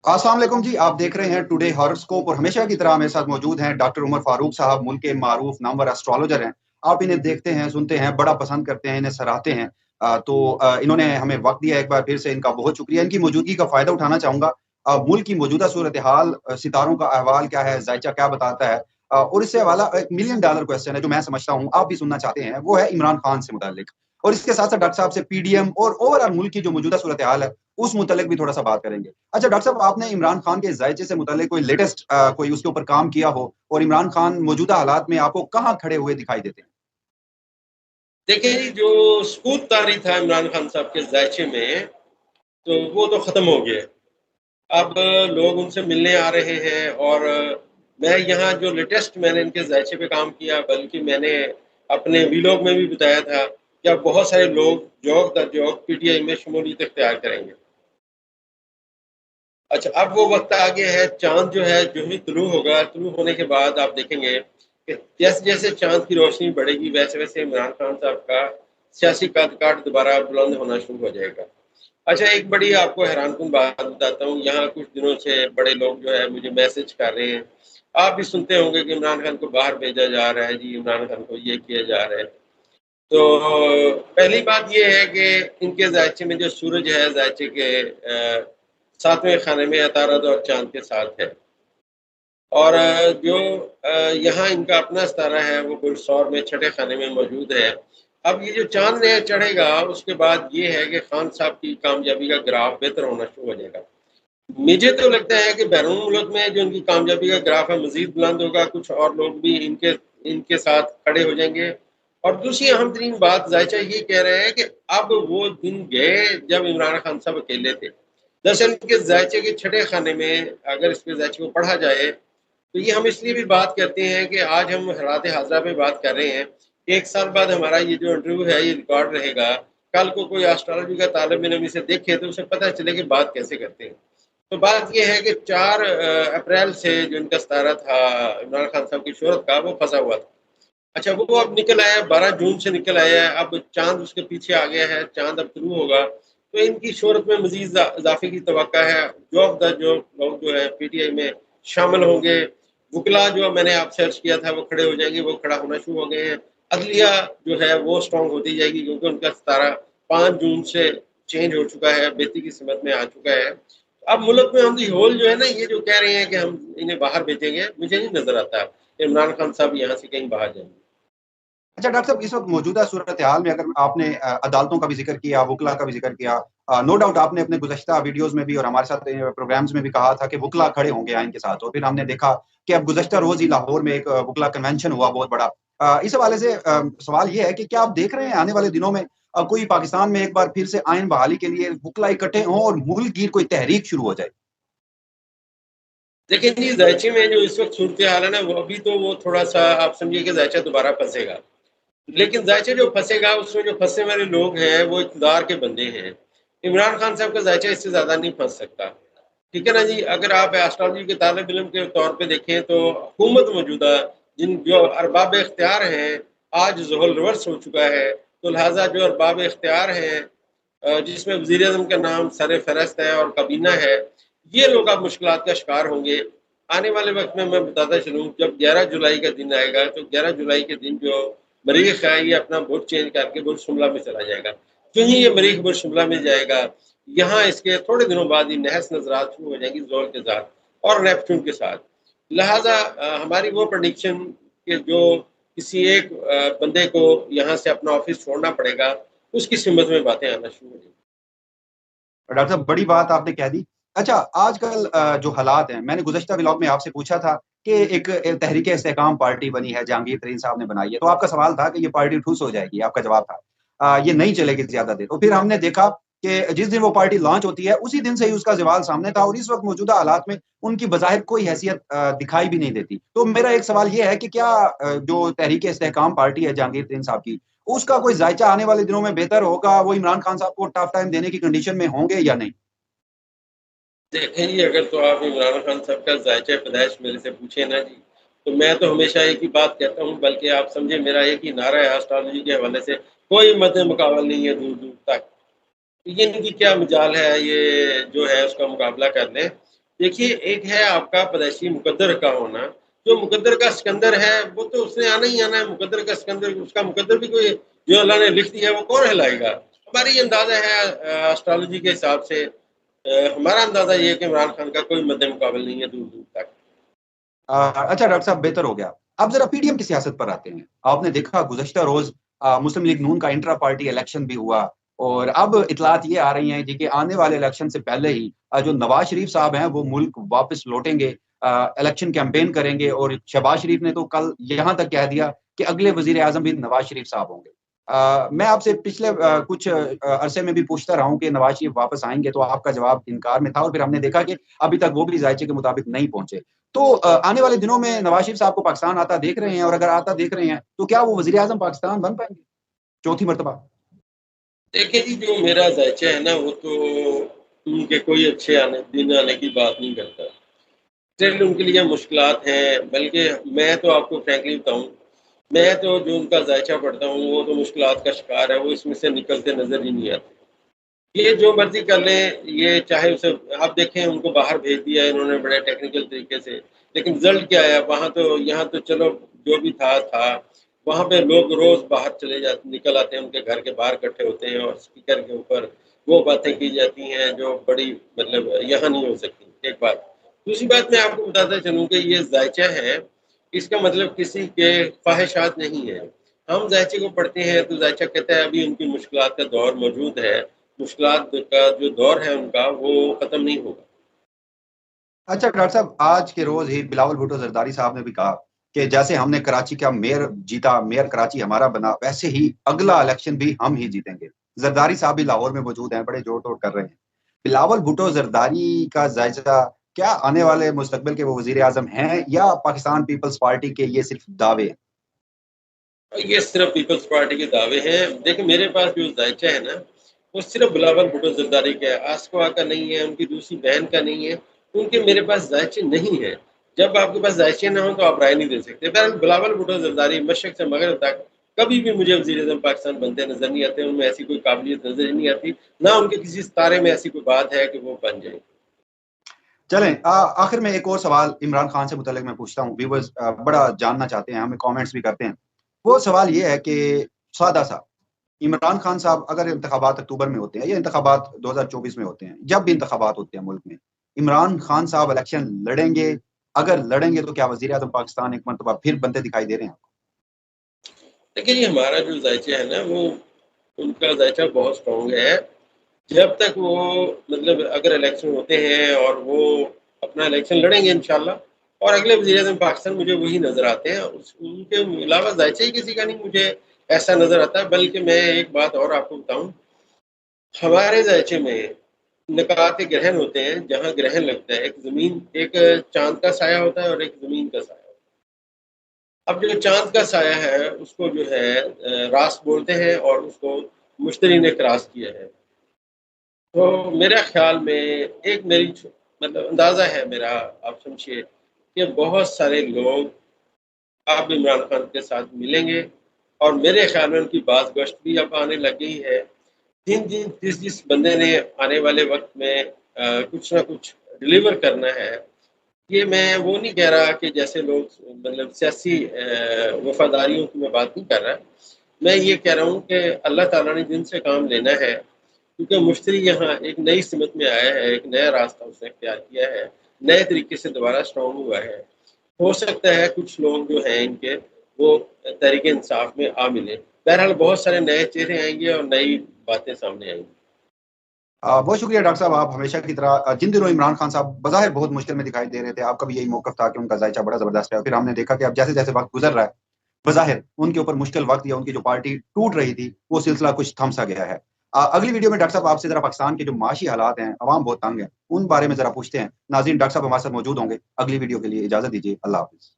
अस्सलाम वालेकुम जी। आप देख रहे हैं टुडे हॉरोस्कोप और हमेशा की तरह मेरे साथ मौजूद हैं डॉक्टर उमर फारूक साहब। मुल्क के मारूफ नामवर एस्ट्रोलॉजर हैं। आप इन्हें देखते हैं, सुनते हैं, बड़ा पसंद करते हैं, इन्हें सराहते हैं। इन्होंने हमें वक्त दिया, एक बार फिर से इनका बहुत शुक्रिया। इनकी मौजूदगी का फ़ायदा उठाना चाहूँगा। मुल्क की मौजूदा सूरत हाल, सितारों का अहवाल क्या है, ज़ायचा क्या बताता है, और इससे हवाला एक मिलियन डॉलर क्वेश्चन है जो मैं समझता हूँ आप भी सुनना चाहते हैं, वो है इमरान खान से मुताल्लिक। और इसके साथ साथ डॉक्टर साहब से पीडीएम और ओवरऑल मुल्क की जो मौजूदा सूरत हाल है उस मुतल्लिक भी थोड़ा सा बात करेंगे। अच्छा डॉक्टर साहब, आपने इमरान खान के ज़ायचे से मुतल्लिक कोई लेटेस्ट कोई उसके ऊपर काम किया हो, और इमरान खान मौजूदा हालात में आपको कहाँ खड़े हुए दिखाई देते हैं? देखिए जी, जो सकूत तारी था इमरान खान साहब के ज़ायचे में, तो वो तो ख़त्म हो गया। अब लोग उनसे मिलने आ रहे हैं और मैं यहाँ जो लेटेस्ट मैंने इनके ज़ायचे पे काम किया, बल्कि मैंने अपने वीलॉग में भी बताया था कि अब बहुत सारे लोग जौक दर जौक पीटीआई में शमूलियत इख्तियार करेंगे। अच्छा, अब वो वक़्त आ गया है, चाँद जो है जो ही तुलू होगा, तुलू होने के बाद आप देखेंगे कि जैसे-जैसे चाँद की रोशनी बढ़ेगी, वैसे-वैसे इमरान खान साहब का सियासी कद-काठ दोबारा बुलंद होना शुरू हो जाएगा। अच्छा, एक बड़ी आपको हैरानकुन बात बताता हूँ, यहाँ कुछ दिनों से बड़े लोग जो है मुझे मैसेज कर रहे हैं। आप भी सुनते होंगे कि इमरान खान को बाहर भेजा जा रहा है जी, इमरान खान को ये किया जा रहा है। तो पहली बात ये है कि इनके ज़ायचे में जो सूरज है, ज़ायचे के 7वें खाने में अतारद और चाँद के साथ है। और यहाँ इनका अपना सितारा है, वो बुलसौर में छठे खाने में मौजूद है। अब ये जो चाँद ने चढ़ेगा, उसके बाद ये है कि खान साहब की कामयाबी का ग्राफ बेहतर होना शुरू हो जाएगा। मुझे तो लगता है कि बैरून मुल्क में जो इनकी कामयाबी का ग्राफ है मज़ीद बुलंद होगा, कुछ और लोग भी इनके इनके साथ खड़े हो जाएँगे। और दूसरी अहम तरीन बात ज़ायचा ये कह रहे हैं कि अब वो दिन गए जब इमरान खान साहब अकेले थे। दरअसल इनके ज़ायचे के छठे खाने में अगर इसके ज़ायचे को पढ़ा जाए, तो ये हम इसलिए भी बात करते हैं कि आज हम हालात हाज़िरा पे बात कर रहे हैं। 1 साल बाद हमारा ये जो इंटरव्यू है ये रिकॉर्ड रहेगा। कल को कोई एस्ट्रोलॉजी का तालिब इल्म इसे देखे तो उसे पता चले कि बात कैसे करते हैं। तो बात ये है कि 4 अप्रैल से जो इनका सितारा था इमरान खान साहब की शोहरत का, वो फँसा हुआ था। अच्छा, वो अब निकल आया है, 12 जून से निकल आया है, अब चाँद उसके पीछे आ गया है, चाँद अब शुरू होगा। तो इनकी शोहरत में मज़ीद इज़ाफ़े की तवक्का है। जॉब दर जॉब लोग जो है पीटीआई में शामिल होंगे। वुकला जो मैंने आप सर्च किया था वो खड़े हो जाएंगे, वो खड़ा होना शुरू हो गए हैं। अदलिया जो है वो स्ट्रॉन्ग होती जाएगी क्योंकि उनका सितारा 5 जून से चेंज हो चुका है, बेहतरी की सिमत में आ चुका है। अब मुल्क में ऑन दी होल जो है ना, ये जो कह रहे हैं कि हम इन्हें बाहर भेजेंगे, मुझे नहीं नज़र आता इमरान खान साहब यहाँ से कहीं बाहर जाएंगे। अच्छा डॉक्टर साहब, इस वक्त मौजूदा सूरत हाल में अगर आपने अदालतों का भी जिक्र किया, वुकला का भी जिक्र किया, नो डाउट आपने अपने गुज़श्ता वीडियोज़ में भी और हमारे साथ प्रोग्राम्स में भी कहा था कि वुकला खड़े होंगे आइन के साथ, और फिर हमने देखा कि अब गुज़श्ता रोज़ ही लाहौर में एक वुकला कन्वेंशन हुआ बहुत बड़ा। इस हवाले से सवाल ये है कि क्या आप देख रहे हैं आने वाले दिनों में कोई पाकिस्तान में एक बार फिर से आइन बहाली के लिए वुकला इकट्ठे हों और मुल्क गिर कोई तहरीक शुरू हो जाए? देखिए जी, ज़ायचे में जो इस वक्त सूरत हाल है ना, वो अभी तो वो थोड़ा-सा आप समझिए कि ज़ायचा दोबारा फँसेगा। लेकिन ज़ायचा जो फँसेगा, उसमें जो फँसने वाले लोग हैं, वो इक़्तिदार के बंदे हैं। इमरान खान साहब का ज़ायचा इससे ज़्यादा नहीं फँस सकता। ठीक है ना जी? अगर आप एस्ट्रोलॉजी के तालिब इल्म के तौर पे देखें तो हुकूमत मौजूदा जिन जो अरबाब इख्तियार हैं, आज ज़ोहल रिवर्स हो चुका है। तो लिहाज़ा जो अरबाब इख्तियार हैं जिसमें वज़ीर-ए-आज़म का नाम सर-ए-फ़हरिस्त है और काबीना है, ये लोग अब मुश्किलात का शिकार होंगे। आने वाले वक़्त में मैं बताता चलूँ, जब 11 जुलाई का दिन आएगा, तो 11 जुलाई के दिन जो मरीख़ है, ये अपना बुर्ज चेंज करके बुर्ज शिमला में चला जाएगा। जो ही ये मरीख़ बुर्ज शिमला में जाएगा, यहाँ इसके थोड़े दिनों बाद ही नहस नज़रात शुरू हो जाएगी ज़ोल के साथ और नेपच्यून के साथ। लिहाज़ा हमारी वो प्रेडिक्शन कि जो किसी एक बंदे को यहाँ से अपना ऑफ़िस छोड़ना पड़ेगा, उसकी सिमत में बातें आना शुरू हो जाएँगी। डॉक्टर साहब, बड़ी बात आपने कह दी। अच्छा, आजकल जो हालात हैं, मैंने गुज़श्ता व्लॉग में आपसे पूछा था कि एक तहरीक इस्तेहकाम पार्टी बनी है, जहांगीर तरीन साहब ने बनाई है, तो आपका सवाल था कि ये पार्टी ठुस हो जाएगी, आपका जवाब था। ये नहीं चलेगी ज़्यादा देर। तो फिर हमने देखा कि जिस दिन वो पार्टी लॉन्च होती है, उसी दिन से ही उसका ज़वाल सामने था, और इस वक़्त मौजूदा हालात में उनकी बज़ाहिर कोई हैसियत दिखाई भी नहीं देती। तो मेरा एक सवाल ये है कि क्या जो तहरीक इस्तेहकाम पार्टी है जहांगीर तरीन साहब की, उसका कोई ज़ायचा आने वाले दिनों में बेहतर होगा? वो इमरान खान साहब को टफ टाइम देने की कंडीशन में होंगे या नहीं? देखें जी, अगर तो आप इमरान खान साहब का ज़ायचा पैदाइश मेरे से पूछे ना जी, तो मैं तो हमेशा एक ही बात कहता हूँ, बल्कि आप समझे मेरा एक ही नारा है एस्ट्रोलॉजी के हवाले से, कोई मद्दे मुकाबल नहीं है दूर-दूर तक। ये इनकी क्या मजाल है, ये जो है उसका मुकाबला कर लें। دیکھیے ایک ہے آپ کا پیدائشی مقدر کا ہونا، جو مقدر کا سکندر ہے وہ تو اس نے آنا ہی آنا ہے، مقدر کا سکندر، اس کا مقدر بھی کوئی جو اللہ نے لکھ دیا ہے وہ کون ہلائے گا؟ ہماری یہ اندازہ ہے اسٹرالوجی کے حساب سے، ہمارا اندازہ یہ ہے کہ عمران خان کا کوئی مد مقابل نہیں ہے دور دور تک۔ اچھا ڈاکٹر صاحب، بہتر ہو گیا. اب ذرا پی ڈی ایم کی سیاست پر آتے ہیں. آپ نے دیکھا گزشتہ روز مسلم لیگ نون کا انٹرا پارٹی الیکشن بھی ہوا، اور اب اطلاعات یہ آ رہی ہیں جی کہ آنے والے الیکشن سے پہلے ہی جو نواز شریف صاحب ہیں وہ ملک واپس لوٹیں گے، الیکشن کیمپین کریں گے، اور شہباز شریف نے تو کل یہاں تک کہہ دیا کہ اگلے وزیر اعظم بھی نواز شریف صاحب ہوں گے. میں آپ سے پچھلے کچھ عرصے میں بھی پوچھتا رہا ہوں کہ نواز شریف واپس آئیں گے، تو آپ کا جواب انکار میں تھا، اور پھر ہم نے دیکھا کہ ابھی تک وہ بھی ذائچے کے مطابق نہیں پہنچے. تو آنے والے دنوں میں نواز شریف صاحب کو پاکستان آتا دیکھ رہے ہیں، اور اگر آتا دیکھ رہے ہیں تو کیا وہ وزیر اعظم پاکستان بن پائیں گے چوتھی مرتبہ؟ دیکھیں جی، جو میرا ذائچہ ہے نا وہ تو ان کے کوئی اچھے دن آنے کی بات نہیں کرتا، اسٹل ان کے لیے مشکلات ہیں، بلکہ میں تو آپ کو فرینکلی بتاؤں، میں تو جو ان کا ذائچہ پڑھتا ہوں وہ تو مشکلات کا شکار ہے، وہ اس میں سے نکلتے نظر ہی نہیں آتے. یہ جو مرضی کر لیں، یہ چاہے اسے آپ دیکھیں ان کو باہر بھیج دیا ہے انہوں نے بڑے ٹیکنیکل طریقے سے، لیکن رزلٹ کیا ہے وہاں تو، یہاں تو چلو جو بھی تھا وہاں پہ لوگ روز باہر چلے جاتے، نکل آتے ہیں، ان کے گھر کے باہر اکٹھے ہوتے ہیں، اور اسپیکر کے اوپر وہ باتیں کی جاتی ہیں جو بڑی مطلب یہاں نہیں ہو سکتی. ایک بات. دوسری بات میں آپ کو بتاتا چلوں کہ یہ ذائچہ ہے، اس کا مطلب کسی کے خواہشات نہیں ہے. ہم ذائچے کو پڑھتے ہیں تو ذائچہ کہتا ہے ابھی ان کی مشکلات کا دور موجود ہے، مشکلات کا جو دور ہے ان کا وہ ختم نہیں ہوگا. اچھا ڈاکٹر صاحب، آج کے روز ہی بلاول بھٹو زرداری صاحب نے بھی کہا کہ جیسے ہم نے کراچی کا میئر جیتا، میئر کراچی ہمارا بنا، ویسے ہی اگلا الیکشن بھی ہم ہی جیتیں گے. زرداری صاحب بھی لاہور میں موجود ہیں، بڑے جوڑ توڑ کر رہے ہیں. بلاول بھٹو زرداری کا جائزہ کیا آنے والے مستقبل کے وہ وزیر اعظم ہیں، یا پاکستان پیپلز پارٹی کے یہ صرف دعوے ہیں؟ یہ صرف پیپلز پارٹی کے دعوے ہیں. دیکھیں میرے پاس جو ذائچہ ہے نا وہ صرف بلاول بھٹو زرداری کا ہے، آسکوا کا نہیں ہے، ان کی دوسری بہن کا نہیں ہے، ان کے میرے پاس ذائچے نہیں ہے. جب آپ کے پاس ذائچے نہ ہوں تو آپ رائے نہیں دے سکتے. بہرحال بلاول بھٹو زرداری مشرق سے مغرب تک کبھی بھی مجھے وزیر اعظم پاکستان بنتے نظر نہیں آتے، ان میں ایسی کوئی قابلیت نظر ہی نہیں آتی، نہ ان کے کسی ستارے میں ایسی کوئی بات ہے کہ وہ بن جائیں. چلیں آخر میں ایک اور سوال عمران خان سے متعلق میں پوچھتا ہوں. ویورز بڑا جاننا چاہتے ہیں، ہمیں کامنٹس بھی کرتے ہیں. وہ سوال یہ ہے کہ سادہ سا، عمران خان صاحب اگر انتخابات اکتوبر میں ہوتے ہیں یا انتخابات 2024 میں ہوتے ہیں، جب بھی انتخابات ہوتے ہیں ملک میں، عمران خان صاحب الیکشن لڑیں گے؟ اگر لڑیں گے تو کیا وزیر اعظم پاکستان ایک مرتبہ پھر بنتے دکھائی دے رہے ہیں آپ کو؟ لیکن یہ ہمارا جو ذائچہ ہے نا وہ ان کا ذائچہ بہت اسٹرانگ ہے. جب تک وہ مطلب اگر الیکشن ہوتے ہیں اور وہ اپنا الیکشن لڑیں گے انشاءاللہ، اور اگلے وزیر اعظم پاکستان مجھے وہی نظر آتے ہیں، ان کے علاوہ ذائچہ ہی کسی کا نہیں مجھے ایسا نظر آتا. بلکہ میں ایک بات اور آپ کو بتاؤں، ہمارے ذائچے میں نکات گرہن ہوتے ہیں، جہاں گرہن لگتا ہے، ایک زمین، ایک چاند کا سایہ ہوتا ہے اور ایک زمین کا سایہ. اب جو چاند کا سایہ ہے اس کو جو ہے راس بولتے ہیں، اور اس کو مشتری نے کراس کیا ہے. تو میرا خیال میں ایک میری مطلب اندازہ ہے میرا، آپ سمجھیے کہ بہت سارے لوگ اب عمران خان کے ساتھ ملیں گے، اور میرے خیال میں ان کی بات گشت بھی اب آنے لگ گئی ہے. جس بندے نے آنے والے وقت میں کچھ نہ کچھ ڈلیور کرنا ہے. یہ میں وہ نہیں کہہ رہا کہ جیسے لوگ مطلب سیاسی وفاداریوں کی میں بات نہیں کر رہا، میں یہ کہہ رہا ہوں کہ اللہ تعالیٰ نے جن سے کام لینا ہے، کیونکہ مشتری یہاں ایک نئی سمت میں آیا ہے، ایک نیا راستہ اس نے اختیار کیا ہے، نئے طریقے سے دوبارہ اسٹرانگ ہوا ہے. ہو سکتا ہے کچھ لوگ جو ہیں ان کے وہ تحریک انصاف میں آ ملے. بہرحال بہت سارے نئے چہرے آئیں گے اور نئی باتیں سامنے آئیں گی. بہت شکریہ ڈاکٹر صاحب. آپ ہمیشہ کی طرح جن دنوں عمران خان صاحب بظاہر بہت مشکل میں دکھائی دے رہے تھے، آپ کا بھی یہی موقف تھا کہ ان کا ذائچہ بڑا زبردست ہے، پھر ہم نے دیکھا کہ اب جیسے جیسے وقت گزر رہا ہے، بظاہر ان کے اوپر مشکل وقت یا ان کی جو پارٹی ٹوٹ رہی تھی وہ سلسلہ کچھ تھم سا گیا ہے. اگلی ویڈیو میں ڈاکٹر صاحب آپ سے ذرا پاکستان کے جو معاشی حالات ہیں، عوام بہت تنگ ہیں، ان بارے میں ذرا پوچھتے ہیں. ناظرین، ڈاکٹر صاحب ہمارے ساتھ موجود ہوں گے. اگلی ویڈیو کے لیے اجازت دیجیے. اللہ حافظ.